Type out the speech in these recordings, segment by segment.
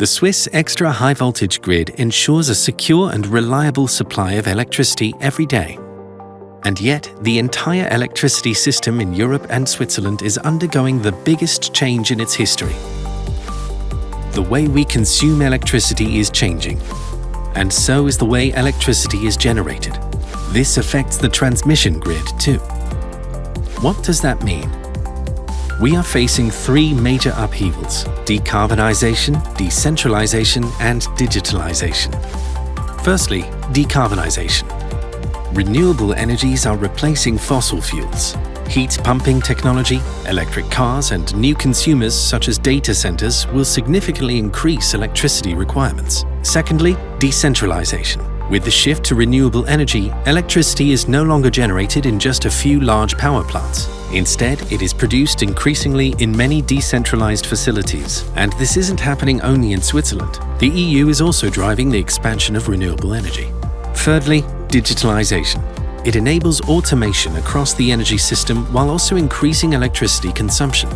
The Swiss extra high voltage grid ensures a secure and reliable supply of electricity every day. And yet, the entire electricity system in Europe and Switzerland is undergoing the biggest change in its history. The way we consume electricity is changing, and so is the way electricity is generated. This affects the transmission grid too. What does that mean? We are facing three major upheavals: decarbonisation, decentralisation, and digitalisation. Firstly, decarbonisation. Renewable energies are replacing fossil fuels. Heat pumping technology, electric cars, and new consumers such as data centers will significantly increase electricity requirements. Secondly, decentralisation. With the shift to renewable energy, electricity is no longer generated in just a few large power plants. Instead, it is produced increasingly in many decentralised facilities. And this isn't happening only in Switzerland. The EU is also driving the expansion of renewable energy. Thirdly, digitalisation. It enables automation across the energy system while also increasing electricity consumption.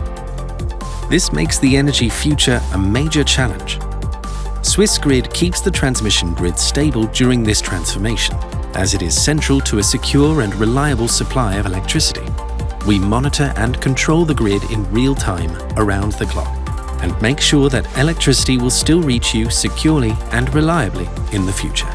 This makes the energy future a major challenge. Swissgrid keeps the transmission grid stable during this transformation, as it is central to a secure and reliable supply of electricity. We monitor and control the grid in real time around the clock and make sure that electricity will still reach you securely and reliably in the future.